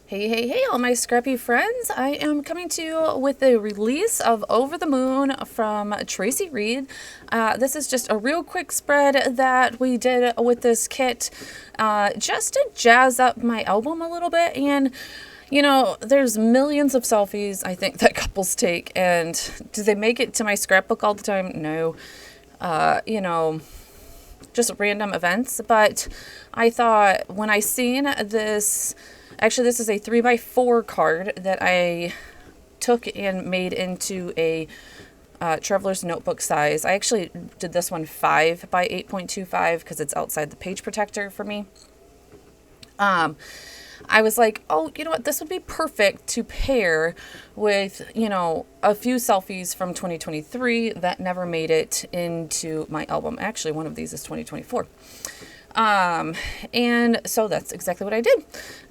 Hey, all my scrappy friends. I am coming to you with the release of Over the Moon from tracimreed. This is just a real quick spread that we did with this kit just to jazz up my album a little bit. And, there's millions of selfies I think that couples take. And do they make it to my scrapbook all the time? No. Just random events. But I thought when I seen this... Actually, this is a 3x4 card that I took and made into a traveler's notebook size. I actually did this one 5 by 8.25 because it's outside the page protector for me. I was like, oh, you know what? This would be perfect to pair with, a few selfies from 2023 that never made it into my album. Actually, one of these is 2024. And so that's exactly what I did.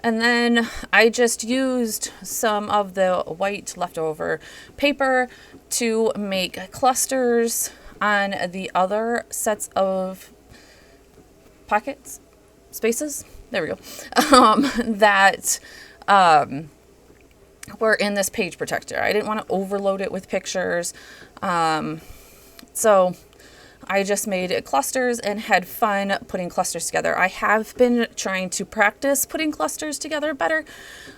And then I just used some of the white leftover paper to make clusters on the other sets of spaces. There we go. That were in this page protector. I didn't want to overload it with pictures. So I just made clusters and had fun putting clusters together. I have been trying to practice putting clusters together better.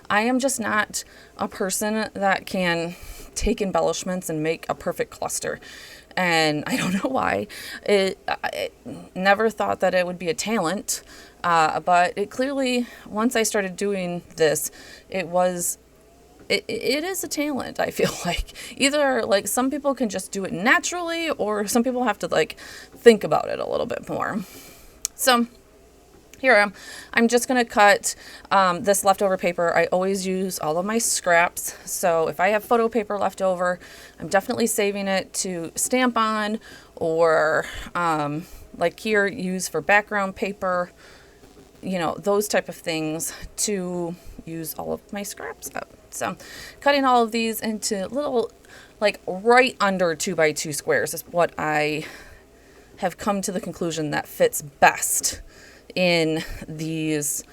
I am just not a person that can take embellishments and make a perfect cluster. And I don't know why. I never thought that it would be a talent. But it clearly, once I started doing this, it is a talent, I feel like. Either, some people can just do it naturally, or some people have to, think about it a little bit more. So, here I am. I'm just going to cut this leftover paper. I always use all of my scraps. So, if I have photo paper left over, I'm definitely saving it to stamp on, or, here, use for background paper. Those type of things to use all of my scraps up. So cutting all of these into little, right under 2x2 squares is what I have come to the conclusion that fits best in these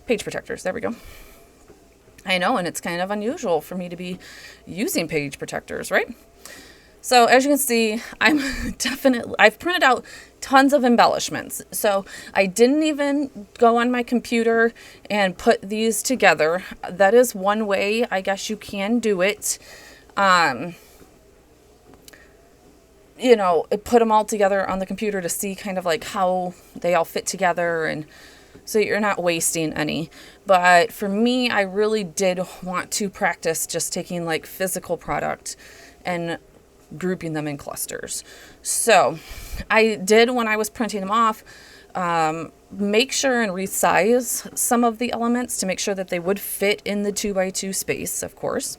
page protectors. There we go. I know, and it's kind of unusual for me to be using page protectors, right? So as you can see, I've printed out tons of embellishments. So I didn't even go on my computer and put these together. That is one way I guess you can do it. Put them all together on the computer to see kind of how they all fit together, and so you're not wasting any. But for me, I really did want to practice just taking physical product and grouping them in clusters. So I did, when I was printing them off, make sure and resize some of the elements to make sure that they would fit in the 2x2 space, of course.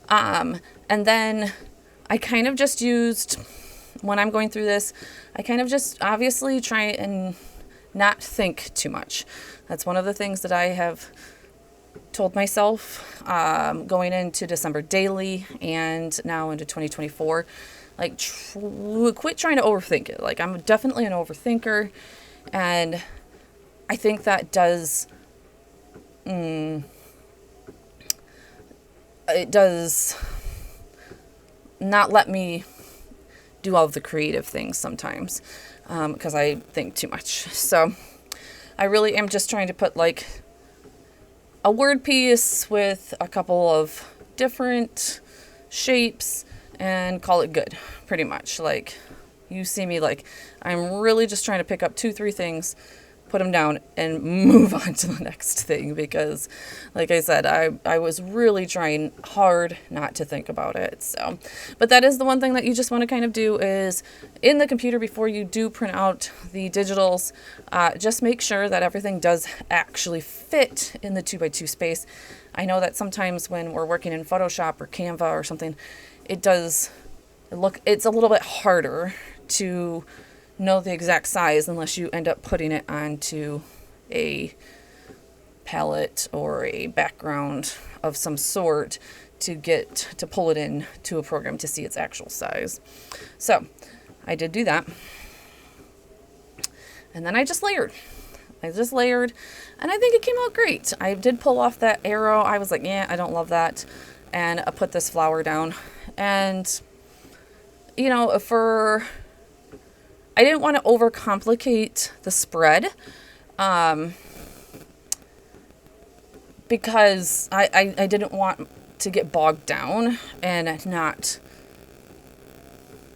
And then I kind of just used, when I'm going through this, I kind of just obviously try and not think too much. That's one of the things that I have told myself going into December daily and now into 2024, quit trying to overthink it. I'm definitely an overthinker, and I think that does it does not let me do all of the creative things sometimes, because I think too much. So I really am just trying to put a word piece with a couple of different shapes and call it good, pretty much. You see me, I'm really just trying to pick up 2-3 things, put them down, and move on to the next thing, because like I said, I was really trying hard not to think about it. So, but that is the one thing that you just want to kind of do is in the computer, before you do print out the digitals, just make sure that everything does actually fit in the 2x2 space. I know that sometimes when we're working in Photoshop or Canva or something, it's a little bit harder to know the exact size unless you end up putting it onto a palette or a background of some sort to pull it in to a program to see its actual size. So I did do that. And then I just layered. I just layered, and I think it came out great. I did pull off that arrow. I was like, yeah, I don't love that. And I put this flower down. And, you know, I didn't want to overcomplicate the spread. Because I didn't want to get bogged down and not...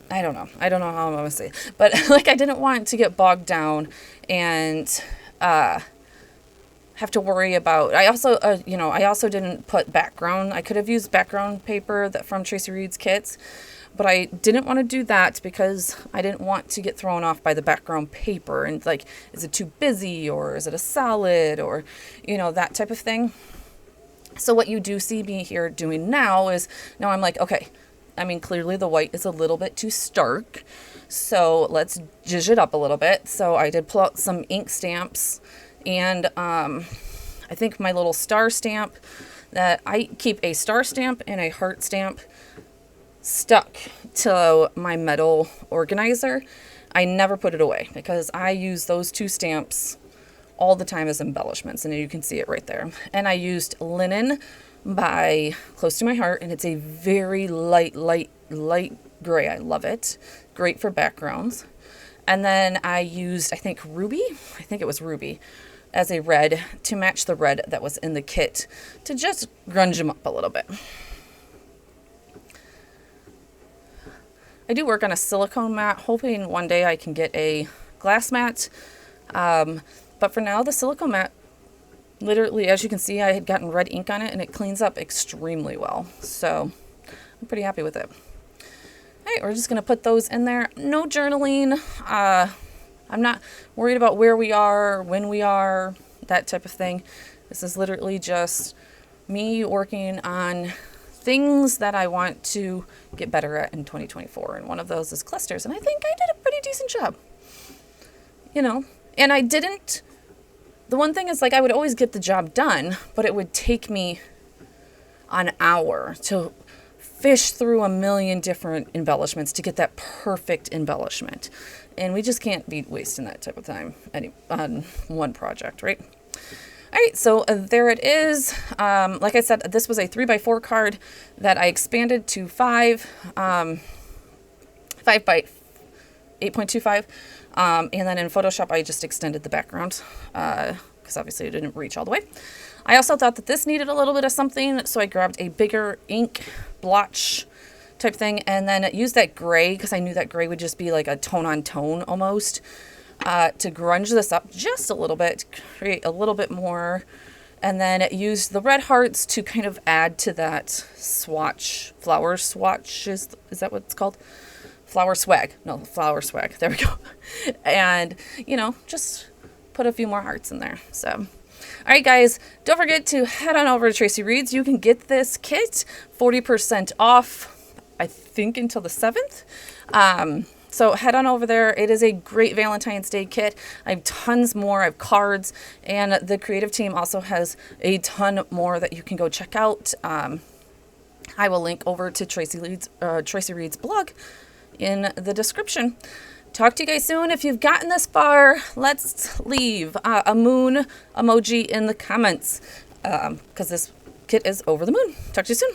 I don't know how I'm going to say it. But, like, I didn't want to get bogged down and... have to worry about. I also didn't put background. I could have used background paper from Tracy Reed's kits, but I didn't want to do that because I didn't want to get thrown off by the background paper and like, is it too busy or is it a solid or, you know, that type of thing. So what you do see me here doing now is now I'm like, okay, I mean, clearly the white is a little bit too stark. So let's zhuzh it up a little bit. So I did pull out some ink stamps and I think my little star stamp, that I keep a star stamp and a heart stamp stuck to my metal organizer. I never put it away because I use those two stamps all the time as embellishments, and you can see it right there. And I used linen by Close to My Heart, and it's a very light gray. I love it. Great for backgrounds. And then I used, I think it was ruby as a red to match the red that was in the kit to just grunge them up a little bit. I do work on a silicone mat, hoping one day I can get a glass mat. But for now, the silicone mat, literally, as you can see, I had gotten red ink on it and it cleans up extremely well. So I'm pretty happy with it. All right, we're just going to put those in there. No journaling. I'm not worried about where we are, when we are, that type of thing. This is literally just me working on things that I want to get better at in 2024. And one of those is clusters. And I think I did a pretty decent job. You know, and I didn't... The one thing is, like, I would always get the job done, but it would take me an hour to fish through a million different embellishments to get that perfect embellishment. And we just can't be wasting that type of time on one project, right? All right, so there it is. Like I said, this was a 3x4 card that I expanded to 5 by 8.25. And then in Photoshop, I just extended the background because obviously it didn't reach all the way. I also thought that this needed a little bit of something, so I grabbed a bigger ink blotch type thing and then used that gray because I knew that gray would just be like a tone on tone almost to grunge this up just a little bit, create a little bit more, and then used the red hearts to kind of add to that swatch, flower swatch, is that what it's called? Flower swag. No, flower swag. There we go. And, you know, just put a few more hearts in there. So, all right, guys, don't forget to head on over to Tracy Reed's. You can get this kit 40% off, I think, until the 7th. So head on over there. It is a great Valentine's Day kit. I have tons more. I have cards, and the creative team also has a ton more that you can go check out. I will link over to Tracy Reed's blog in the description. Talk to you guys soon. If you've gotten this far, let's leave a moon emoji in the comments because this kit is over the moon. Talk to you soon.